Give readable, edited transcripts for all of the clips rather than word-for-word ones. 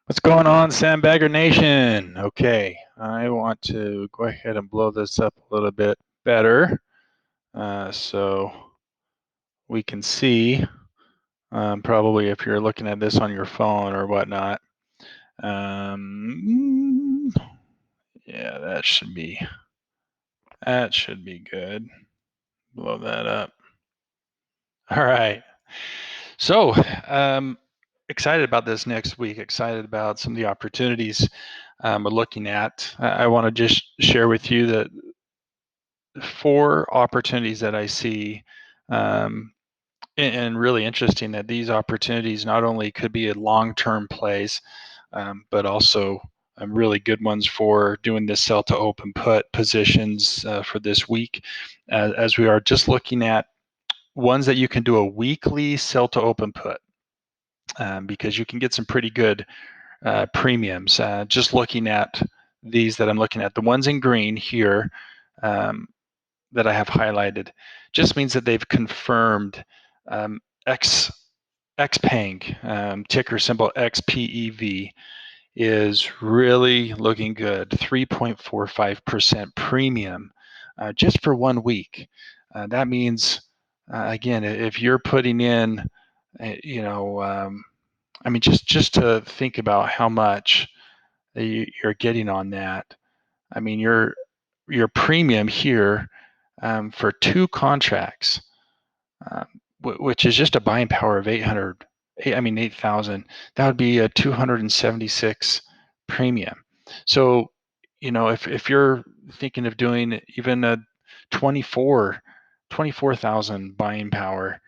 What's going on, Sandbagger Nation? Okay, I want to go ahead and blow this up a little bit better so we can see, probably if you're looking at this on your phone or whatnot. Yeah, that should be good. Blow that up. All right. So, excited about this next week, excited about some of the opportunities we're looking at. I want to just share with you that 4 opportunities that I see, and really interesting that these opportunities not only could be long-term plays, but also really good ones for doing this sell to open put positions for this week, as we are just looking at ones that you can do a weekly sell to open put, because you can get some pretty good premiums. Just looking at these that I'm looking at, the ones in green here, that I have highlighted, just means that they've confirmed XPEV, ticker symbol XPEV, is really looking good. 3.45% premium just for 1 week. That means, again, if you're putting in, I mean, just to think about how much you're getting on that. I mean, your premium here for 2 contracts, which is just a buying power of 8,000. That would be a 276 premium. So, if you're thinking of doing even a 24,000 buying power,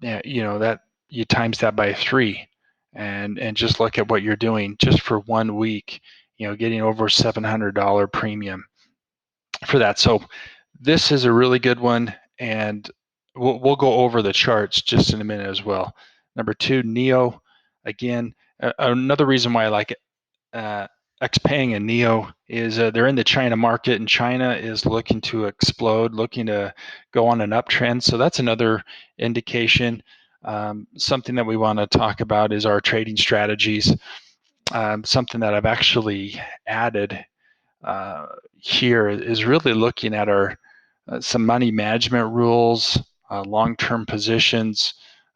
that you times that by 3, and just look at what you're doing just for 1 week. Getting over $700 premium for that. So this is a really good one, and we'll go over the charts just in a minute as well. Number 2, NIO. Again, another reason why I like it, XPeng and NIO, is they're in the China market, and China is looking to explode, looking to go on an uptrend. So that's another indication. Something that we want to talk about is our trading strategies. Something that I've actually added here is really looking at our some money management rules, long-term positions,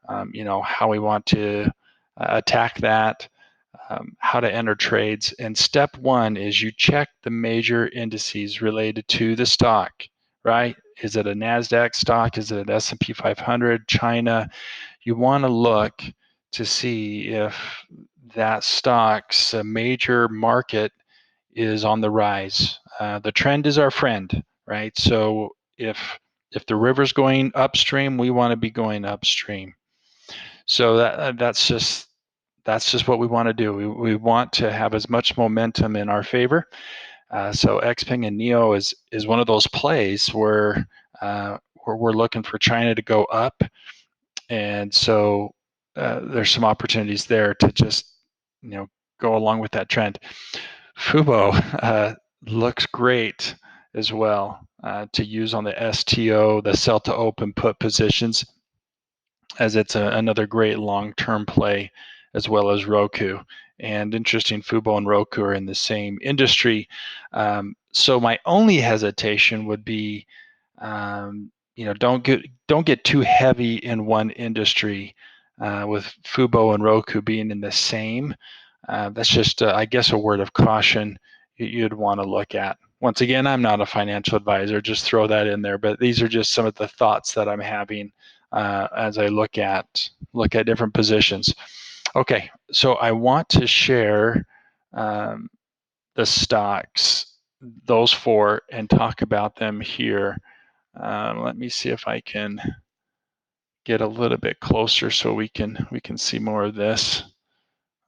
how we want to attack that, how to enter trades. And step 1 is you check the major indices related to the stock, right? Is it a NASDAQ stock? Is it an S&P 500, China? You want to look to see if that stock's major market is on the rise. The trend is our friend, right? So if the river's going upstream, we want to be going upstream. So that's just what we want to do. We want to have as much momentum in our favor. So XPeng and NIO is one of those plays where we're looking for China to go up, and so there's some opportunities there to just go along with that trend. FUBO looks great as well to use on the STO, the sell to open put positions, as it's another great long-term play, as well as ROKU. And interesting, FUBO and ROKU are in the same industry. So my only hesitation would be, don't get too heavy in one industry, with FUBO and ROKU being in the same. That's just, I guess, a word of caution you'd want to look at. Once again, I'm not a financial advisor, just throw that in there, but these are just some of the thoughts that I'm having as I look at different positions. Okay, so I want to share the stocks, those 4, and talk about them here. Let me see if I can get a little bit closer so we can see more of this.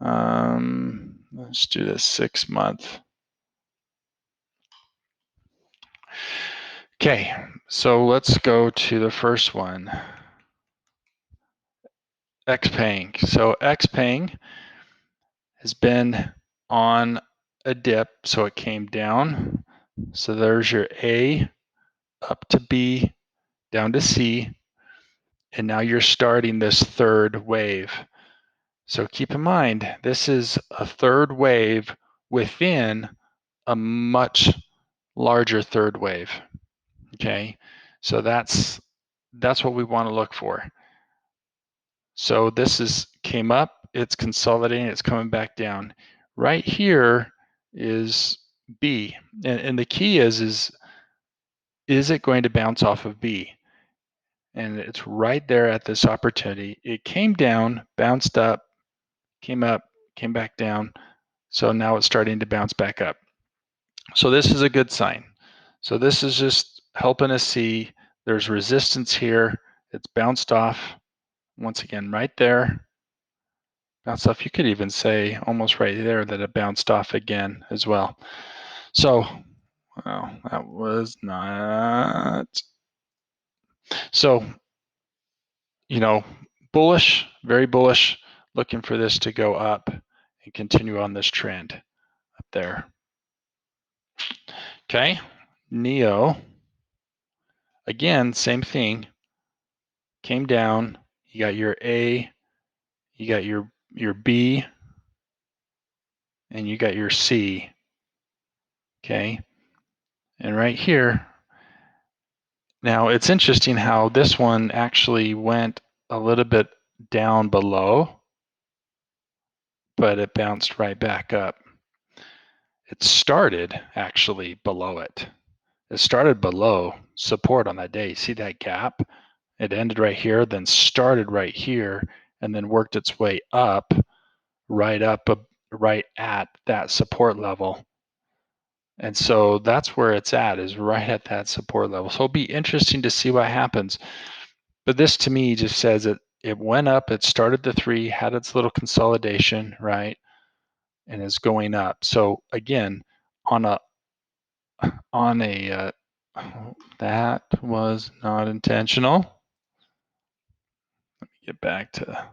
Let's do this 6 month. Okay, so let's go to the first one, XPeng. So XPeng has been on a dip, so it came down. So there's your A, up to B, down to C, and now you're starting this 3rd wave. So keep in mind, this is a third wave within a much larger third wave. Okay, so that's what we want to look for. So this came up, it's consolidating, it's coming back down. Right here is B, and the key is it going to bounce off of B? And it's right there at this opportunity. It came down, bounced up, came back down. So now it's starting to bounce back up. So this is a good sign. So this is just helping us see there's resistance here. It's bounced off once again right there. Bounced off. You could even say almost right there that it bounced off again as well. So, well, that was not. So, bullish, very bullish, looking for this to go up and continue on this trend up there. Okay, NIO, again, same thing, came down, you got your A, you got your B, and you got your C, okay? And right here, now it's interesting how this one actually went a little bit down below, but it bounced right back up. It started actually below it. It started below support on that day. See that gap? It ended right here, then started right here, and then worked its way up, right at that support level. And so that's where it's at, is right at that support level. So it'll be interesting to see what happens. But this to me just says it went up, it started the 3, had its little consolidation, right? And is going up. So again, on a that was not intentional. Let me get back to.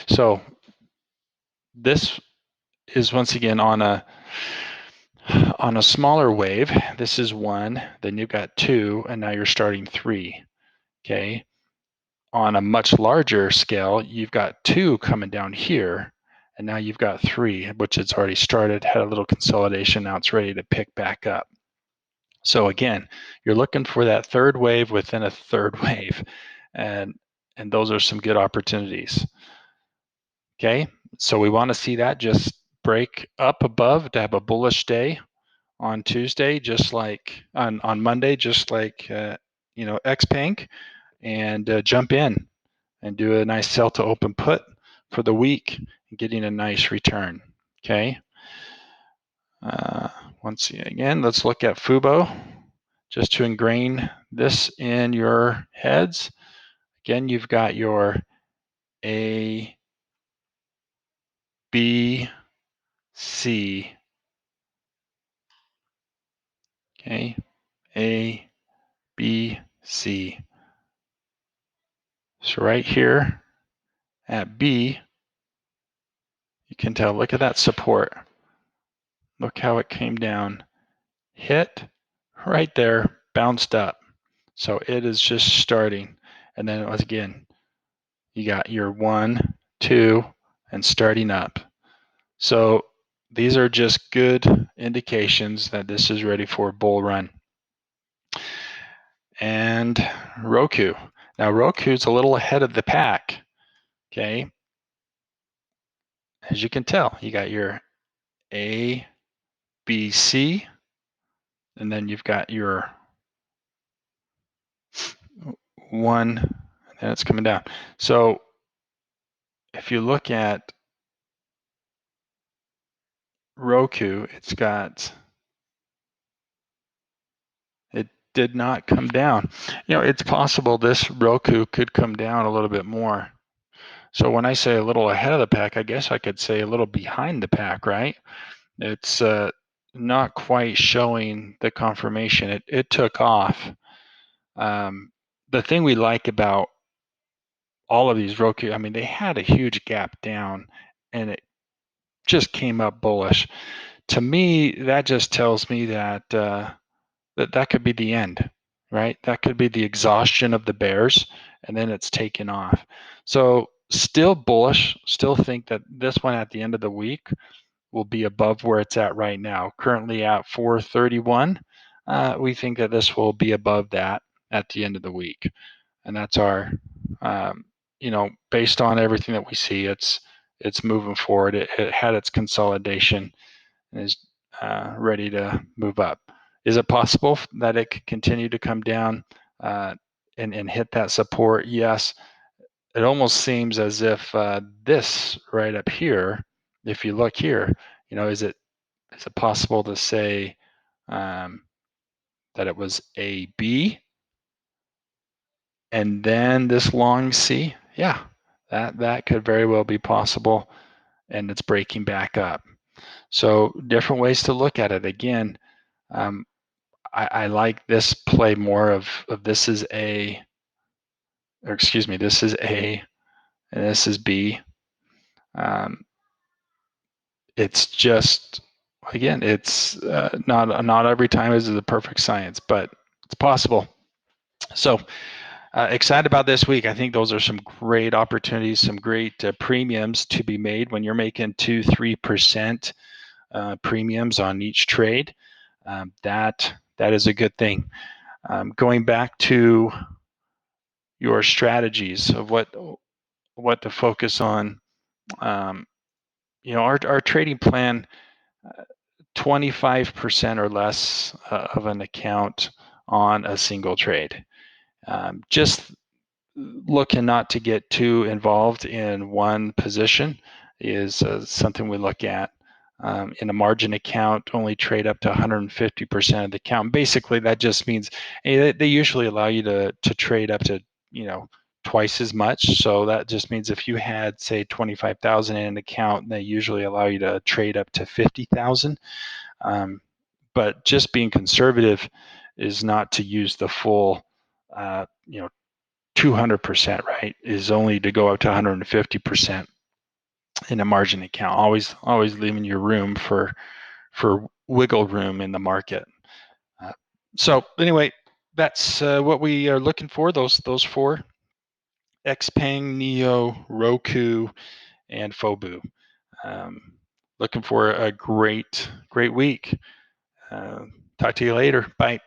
So this is once again on a smaller wave. This is 1, then you've got 2, and now you're starting 3. Okay. On a much larger scale, you've got 2 coming down here, and now you've got 3, which it's already started, had a little consolidation, now it's ready to pick back up. So again, you're looking for that third wave within a third wave, and those are some good opportunities. Okay, so we want to see that just break up above to have a bullish day on Tuesday, just like on Monday, just like XPEV, and jump in and do a nice sell to open put for the week, getting a nice return. Okay. Once again, let's look at FUBO just to ingrain this in your heads. Again, you've got your A, B, C. Okay, A, B, C. So right here at B, you can tell, look at that support. Look how it came down, hit right there, bounced up. So it is just starting. And then it was again, you got your 1, 2, and starting up. So these are just good indications that this is ready for a bull run. And ROKU. Now ROKU is a little ahead of the pack. Okay. As you can tell, you got your A, B, C, and then you've got your 1, and then it's coming down. So if you look at ROKU, it did not come down. It's possible this ROKU could come down a little bit more. So when I say a little ahead of the pack, I guess I could say a little behind the pack, right? It's not quite showing the confirmation. It took off. The thing we like about all of these ROKU, I mean, they had a huge gap down and it just came up bullish. To me, that just tells me that that could be the end, right? That could be the exhaustion of the bears, and then it's taken off. So still bullish, still think that this one at the end of the week will be above where it's at right now. Currently at 431, we think that this will be above that at the end of the week, and that's our, based on everything that we see, it's moving forward. It had its consolidation and is ready to move up. Is it possible that it could continue to come down and hit that support? Yes. It almost seems as if this right up here, if you look here, is it possible to say um, that it was a B and then this long C? Yeah, that could very well be possible, and it's breaking back up. So different ways to look at it. Again, I like this play more of this is A, or excuse me, this is A and this is B. It's just, again, it's not every time is a perfect science, but it's possible. So excited about this week. I think those are some great opportunities, some great premiums to be made when you're making 2-3% premiums on each trade. That is a good thing. Going back to your strategies of what to focus on. Our trading plan, 25% or less of an account on a single trade. Just looking not to get too involved in one position is something we look at. In a margin account, only trade up to 150% of the account. Basically, that just means they usually allow you to trade up to twice as much. So that just means if you had, say, 25,000 in an account, they usually allow you to trade up to 50,000. But just being conservative is not to use the full, 200%, right? Is only to go up to 150% in a margin account. Always leaving your room for wiggle room in the market. So anyway, that's what we are looking for. Those four: XPEV, NIO, ROKU, and FUBO. Looking for a great week. Talk to you later. Bye.